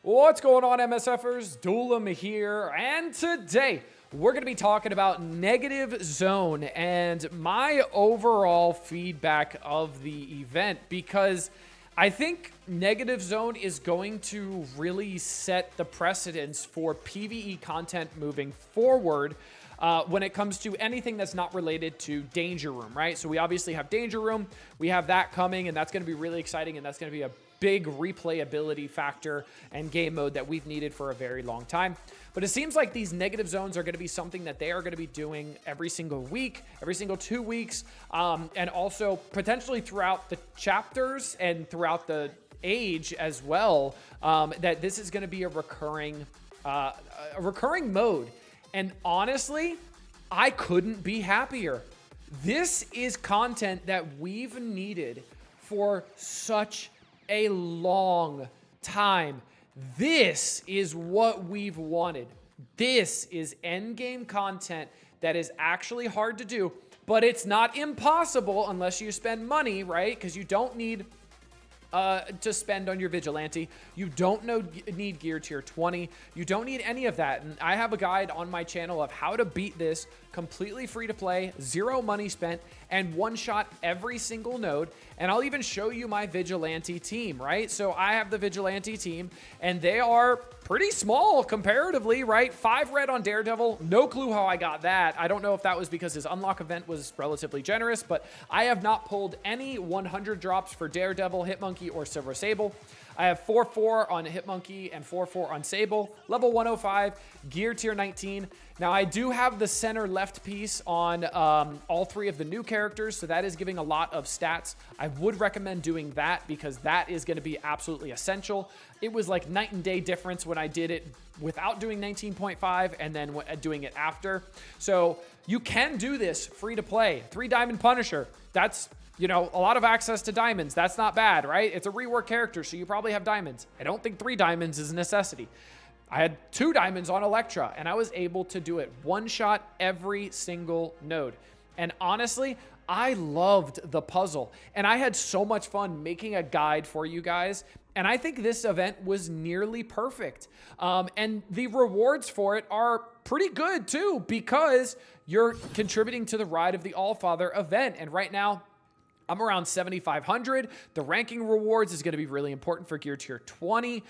What's going on, MSFers? Duelim here, and today we're going to be talking about Negative Zone and my overall feedback of the event, because I think Negative Zone is going to really set the precedence for PvE content moving forward when it comes to anything that's not related to Danger Room, right? So we obviously have Danger Room, we have that coming, and that's going to be really exciting, and that's going to be a big replayability factor and game mode that we've needed for a very long time. But it seems like these negative zones are going to be something that they are going to be doing every single week, every single 2 weeks, and also potentially throughout the chapters and throughout the age as well, that this is going to be a recurring mode. And honestly, I couldn't be happier. This is content that we've needed for such a long time. This is what we've wanted. This is endgame content that is actually hard to do, but it's not impossible unless you spend money, right? Because you don't need to spend on your vigilante. You don't need gear tier 20. You don't need any of that. And I have a guide on my channel of how to beat this completely free to play, zero money spent, and one shot every single node. And I'll even show you my vigilante team, right? So I have the vigilante team, and they are pretty small comparatively, right? 5 red on Daredevil. No clue how I got that. I don't know if that was because his unlock event was relatively generous, but I have not pulled any 100 drops for Daredevil, Hitmonkey, or Silver Sable. I have 4-4 on Hitmonkey and 4-4 on Sable. Level 105, gear tier 19. Now, I do have the center left piece on all 3 of the new characters, so that is giving a lot of stats. I would recommend doing that because that is going to be absolutely essential. It was like night and day difference when I did it without doing 19.5 and then doing it after. So you can do this free to play. 3 Diamond Punisher. That's, you know, a lot of access to diamonds. That's not bad, right? It's a rework character, so you probably have diamonds. I don't think 3 diamonds is a necessity. I had 2 diamonds on Electra, and I was able to do it one shot every single node. And honestly, I loved the puzzle, and I had so much fun making a guide for you guys. And I think this event was nearly perfect. And the rewards for it are pretty good too, because you're contributing to the Ride of the Allfather event. And right now, I'm around 7,500. The ranking rewards is going to be really important for gear tier 20.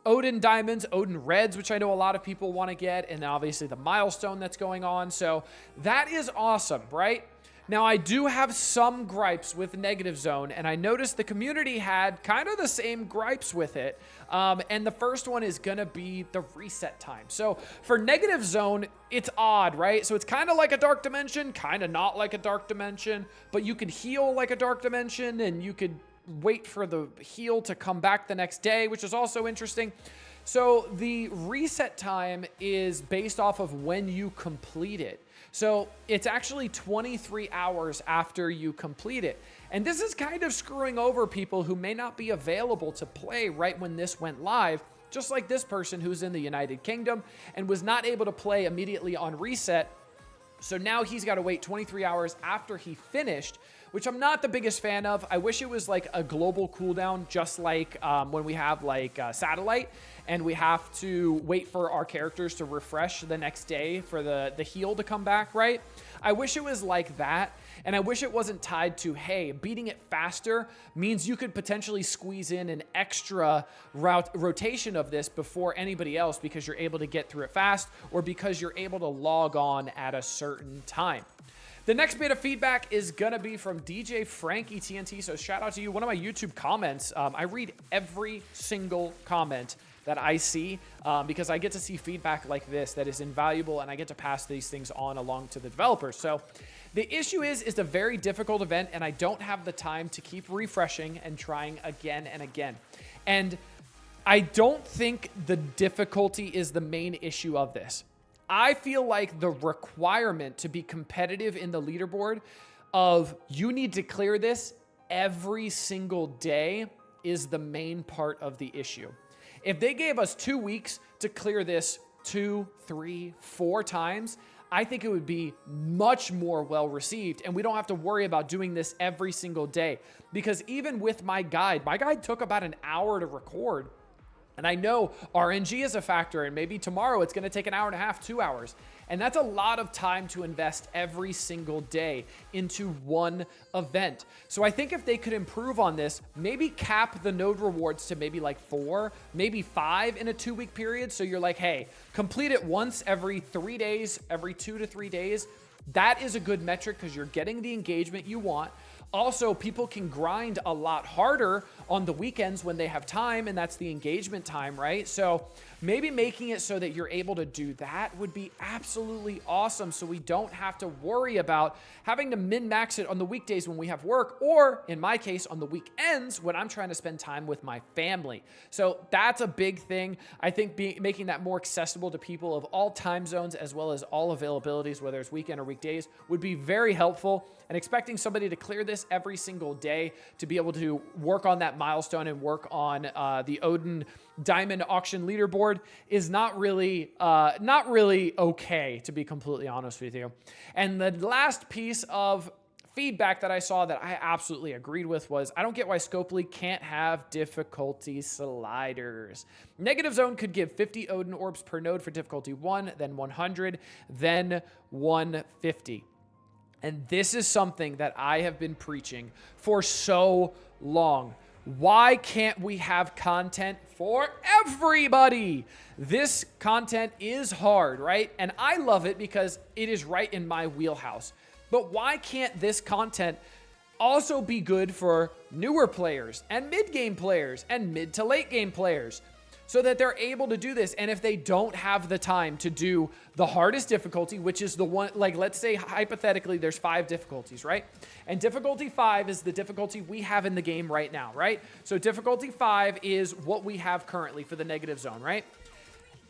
Odin diamonds, Odin reds, which I know a lot of people want to get, and then obviously the milestone that's going on. So that is awesome, right? Now, I do have some gripes with Negative Zone, and I noticed the community had kind of the same gripes with it. And the first one is going to be the reset time. So for Negative Zone, it's odd, right? So it's kind of like a Dark Dimension, kind of not like a Dark Dimension, but you could heal like a Dark Dimension, and you could wait for the heal to come back the next day, which is also interesting. So the reset time is based off of when you complete it. So it's actually 23 hours after you complete it. And this is kind of screwing over people who may not be available to play right when this went live, just like this person who's in the United Kingdom and was not able to play immediately on reset. So now he's got to wait 23 hours after he finished, which I'm not the biggest fan of. I wish it was like a global cooldown, just like when we have like Satellite, and we have to wait for our characters to refresh the next day for the heal to come back, right? I wish it was like that, and I wish it wasn't tied to, hey, beating it faster means you could potentially squeeze in an extra rotation of this before anybody else because you're able to get through it fast, or because you're able to log on at a certain time. The next bit of feedback is going to be from DJ Frankie TNT, so shout out to you. One of my YouTube comments, I read every single comment that I see because I get to see feedback like this that is invaluable, and I get to pass these things on along to the developers. So the issue is it's a very difficult event, and I don't have the time to keep refreshing and trying again and again. And I don't think the difficulty is the main issue of this. I feel like the requirement to be competitive in the leaderboard of you need to clear this every single day is the main part of the issue. If they gave us 2 weeks to clear this 2, 3, 4 times, I think it would be much more well received, and we don't have to worry about doing this every single day. Because even with my guide took about an hour to record. And I know RNG is a factor, and maybe tomorrow it's going to take an hour and a half, 2 hours. And that's a lot of time to invest every single day into one event. So I think if they could improve on this, maybe cap the node rewards to maybe like 4, maybe 5 in a 2-week period. So you're like, hey, complete it once every 3 days, every 2 to 3 days. That is a good metric because you're getting the engagement you want. Also, people can grind a lot harder on the weekends when they have time, and that's the engagement time, right? So maybe making it so that you're able to do that would be absolutely awesome, so we don't have to worry about having to min-max it on the weekdays when we have work, or in my case, on the weekends when I'm trying to spend time with my family. So that's a big thing. I think making that more accessible to people of all time zones as well as all availabilities, whether it's weekend or weekdays, would be very helpful. And expecting somebody to clear this every single day to be able to work on that milestone and work on the Odin Diamond Auction leaderboard is not really okay, to be completely honest with you. And the last piece of feedback that I saw that I absolutely agreed with was, I don't get why Scopely can't have difficulty sliders. Negative Zone could give 50 Odin orbs per node for difficulty 1, then 100, then 150. And this is something that I have been preaching for so long. Why can't we have content for everybody? This content is hard, right? And I love it because it is right in my wheelhouse. But why can't this content also be good for newer players and mid-game players and mid to late game players, so that they're able to do this? And if they don't have the time to do the hardest difficulty, which is the one, like, let's say hypothetically there's 5 difficulties, right? And difficulty 5 is the difficulty we have in the game right now, right? So difficulty 5 is what we have currently for the Negative Zone, right?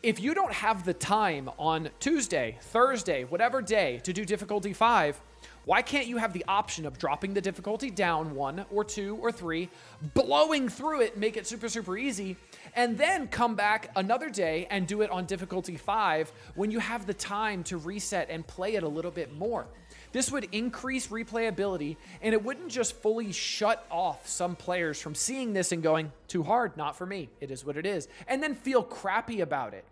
If you don't have the time on Tuesday, Thursday, whatever day to do difficulty 5, why can't you have the option of dropping the difficulty down 1 or 2 or 3, blowing through it, make it super, super easy, and then come back another day and do it on difficulty 5 when you have the time to reset and play it a little bit more? This would increase replayability, and it wouldn't just fully shut off some players from seeing this and going, too hard, not for me, it is what it is, and then feel crappy about it.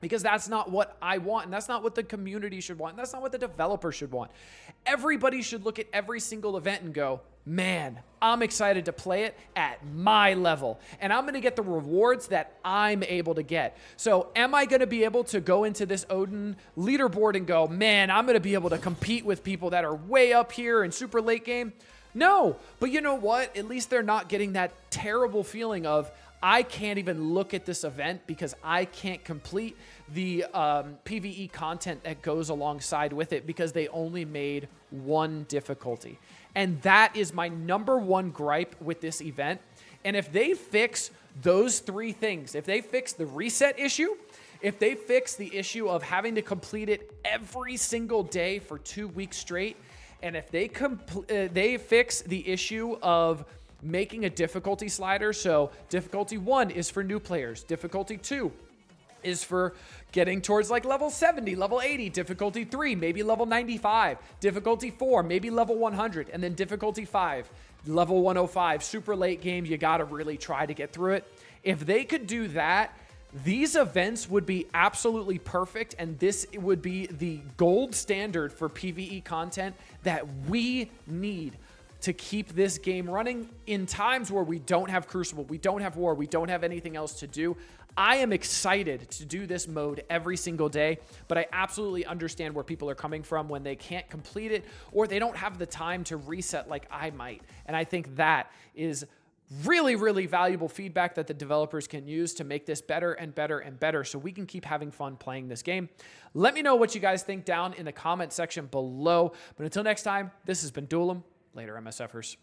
Because that's not what I want, and that's not what the community should want, and that's not what the developer should want. Everybody should look at every single event and go, man, I'm excited to play it at my level, and I'm going to get the rewards that I'm able to get. So am I going to be able to go into this Odin leaderboard and go, man, I'm going to be able to compete with people that are way up here in super late game? No, but you know what? At least they're not getting that terrible feeling of, I can't even look at this event because I can't complete the PvE content that goes alongside with it because they only made one difficulty. And that is my number one gripe with this event. And if they fix those 3 things, if they fix the reset issue, if they fix the issue of having to complete it every single day for 2 weeks straight, and if they fix the issue of making a difficulty slider, so difficulty 1 is for new players, difficulty 2 is for getting towards like level 70, level 80, difficulty 3, maybe level 95, difficulty 4, maybe level 100, and then difficulty 5, level 105, super late game, you gotta really try to get through it. If they could do that, these events would be absolutely perfect, and this would be the gold standard for PvE content that we need to keep this game running in times where we don't have Crucible, we don't have War, we don't have anything else to do. I am excited to do this mode every single day, but I absolutely understand where people are coming from when they can't complete it or they don't have the time to reset like I might. And I think that is really, really valuable feedback that the developers can use to make this better and better and better so we can keep having fun playing this game. Let me know what you guys think down in the comment section below. But until next time, this has been Duelim. Later, MSFers.